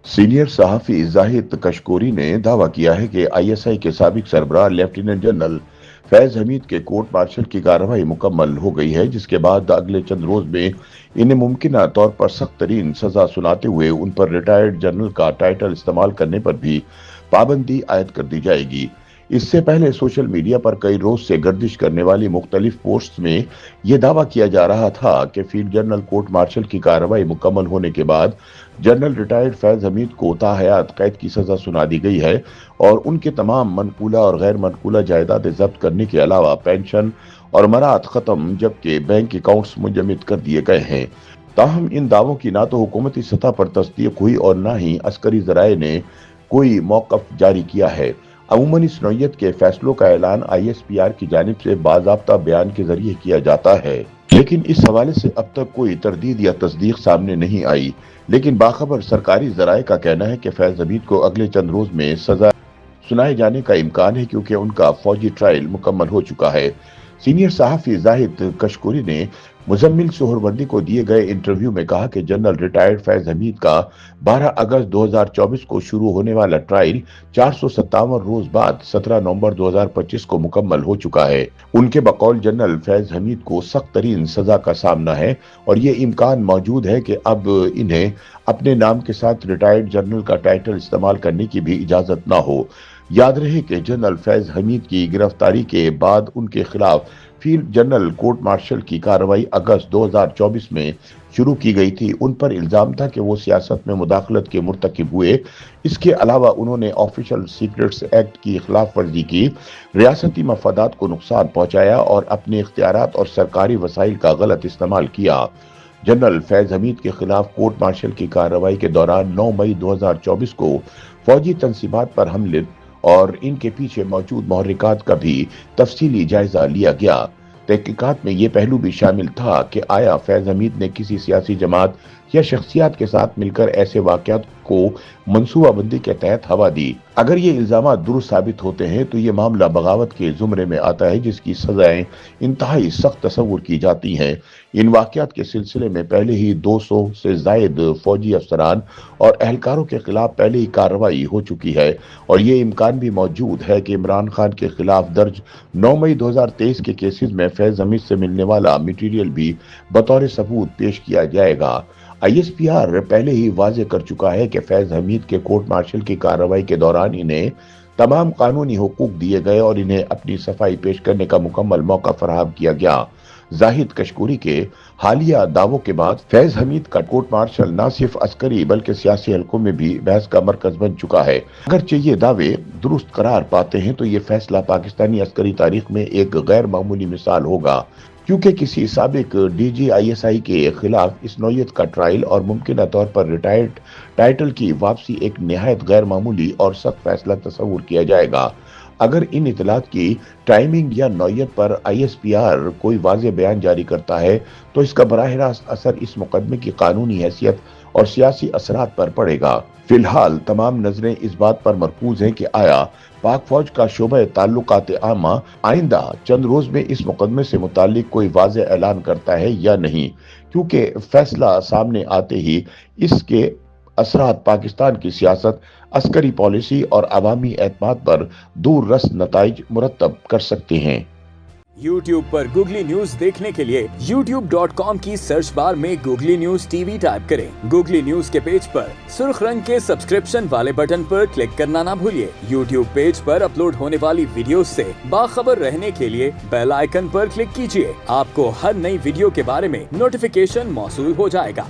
Senior सहाफी Zahid कशकोरी ने दावा किया है कि आईएसआई के साबिक सरबराह लेफ्टिनेंट जनरल फैज हमीद के कोर्ट मार्शल की कार्रवाई मुकम्मल हो गई है, जिसके बाद अगले चंद रोज में इन्हें मुमकिन तौर पर सख्त तरीन सजा सुनाते हुए उन पर रिटायर्ड जनरल का टाइटल इस्तेमाल करने पर भी पाबंदी आयद कर दी जाएगी। इससे पहले सोशल मीडिया पर कई रोज से गर्दिश करने वाली मुख्तलिफ पोस्ट्स में यह दावा किया जा रहा था कि फील्ड जनरल कोर्ट मार्शल की कार्रवाई मुकम्मल होने के बाद जनरल रिटायर्ड फैज हमीद को ताहयात कैद की सजा सुना दी गई है और उनके तमाम मनकूला और गैर मनकूला जायदादें जब्त करने के अलावा पेंशन और मराहत खत्म, जबकि बैंक अकाउंट्स मुंजमद कर दिए गए हैं। ताहम इन दावों की ना तो हुकूमती सतह पर तस्दीक हुई और ना ही अस्करी जराए ने कोई मौकफ जारी किया है। अमूमन इस नौयत के फैसलों का ऐलान ISPR की जानिब से बाज़ाब्ता बयान के जरिए किया जाता है, लेकिन इस हवाले से अब तक कोई तरदीद या तस्दीक सामने नहीं आई। लेकिन बाखबर सरकारी जराए का कहना है कि फैज हमीद को अगले चंद रोज में सजा सुनाए जाने का इम्कान है, क्योंकि उनका फौजी ट्रायल मुकम्मल हो चुका है। सीनियर सहाफी जाहिद कशकोरी ने मुजम्मिल सोहरवर्दी को दिए गए इंटरव्यू में कहा कि जनरल रिटायर्ड फैज हमीद का 12 अगस्त 2024 को शुरू होने वाला ट्रायल 457 रोज बाद 17 नवंबर 2025 को मुकम्मल हो चुका है। उनके बकौल जनरल फैज हमीद को सख्त तरीन सजा का सामना है और ये इम्कान मौजूद है कि अब इन्हें अपने नाम के साथ रिटायर्ड जनरल का टाइटल इस्तेमाल करने की भी इजाजत न हो। याद रहे कि जनरल फैज हमीद की गिरफ्तारी के बाद उनके खिलाफ फील्ड जनरल कोर्ट मार्शल की कार्रवाई अगस्त 2024 में शुरू की गई थी। उन पर इल्जाम था कि वो सियासत में मुदाखलत के मुर्तकिब हुए। इसके अलावा उन्होंने ऑफिशियल सीक्रेट्स एक्ट की खिलाफ वर्जी की, रियासती मफादात को नुकसान पहुंचाया और अपने इख्तियारात और सरकारी वसाइल का गलत इस्तेमाल किया। जनरल फैज हमीद के खिलाफ कोर्ट मार्शल की कार्रवाई के दौरान 9 मई 2024 को फौजी तंसीबात पर हमले और इनके पीछे मौजूद महर्रिकात का भी तफसीली जायजा लिया गया। तहकीकात में ये पहलू भी शामिल था कि आया फैज हमीद ने किसी सियासी जमात या शख्सियात के साथ मिलकर ऐसे वाकयात को मनसूबाबंदी के तहत हवा दी। अगर ये इल्जाम दुरुस्त साबित होते हैं तो ये मामला बगावत के जुमरे में आता है, जिसकी सजाएं इंतहाई सख्त तस्वुर की जाती हैं। इन वाकयात के सिलसिले में पहले ही 200 से जायद फौजी अफसरान और एहलकारों के खिलाफ पहले ही कार्रवाई हो चुकी है और ये इम्कान भी मौजूद है कि इमरान खान के खिलाफ दर्ज 9 मई 2023 के केसेस में फैज हमीद से मिलने वाला मटीरियल भी बतौर सबूत पेश किया जाएगा। ISPR पहले ही वाजे कर चुका है कि फैज हमीद के कोर्ट मार्शल की कार्रवाई के दौरान इन्हें तमाम कानूनी हुकूक दिए गए और इन्हें अपनी सफाई पेश करने का मुकम्मल मौका फराहम किया गया। जाहिद कशकोरी के हालिया दावों के बाद फैज हमीद का कोर्ट मार्शल न सिर्फ अस्करी बल्कि सियासी हलकों में भी बहस का मरकज बन चुका है। अगरचे ये दावे दुरुस्त करार पाते हैं तो ये फैसला पाकिस्तानी अस्करी तारीख में एक गैर मामूली मिसाल होगा, क्योंकि किसी साबिक DG ISI के खिलाफ इस नौयत का ट्रायल और मुमकिन तौर पर रिटायर्ड टाइटल की वापसी एक निहायत गैर मामूली और सख्त फैसला तस्वुर किया जाएगा। अगर इन इतलात की टाइमिंग या नौयत पर ISPR कोई वाज़ेह बयान जारी करता है तो इसका बराह रास्त असर इस मुकदमे की कानूनी हैसियत और सियासी असरात पर पड़ेगा। फिलहाल तमाम नजरें इस बात पर मरकूज हैं कि आया पाक फौज का शोबा ताल्लुकात आमा आइंदा चंद रोज में इस मुकदमे से मुतालिक कोई वाज़ेह ऐलान करता है या नहीं, क्योंकि फैसला सामने आते ही इसके असरात पाकिस्तान की सियासत, अस्करी पॉलिसी और अवामी एतमाद पर दूर रस नताइज मुरतब कर सकते हैं। YouTube पर गूगली न्यूज देखने के लिए youtube.com की सर्च बार में गूगली न्यूज TV टाइप करें। गूगली न्यूज के पेज पर सुर्ख रंग के सब्सक्रिप्शन वाले बटन पर क्लिक करना ना भूलिए। YouTube पेज पर अपलोड होने वाली वीडियोस से बाखबर रहने के लिए बेल आइकन पर क्लिक कीजिए। आपको हर नई वीडियो के बारे में नोटिफिकेशन मौसूल हो जाएगा।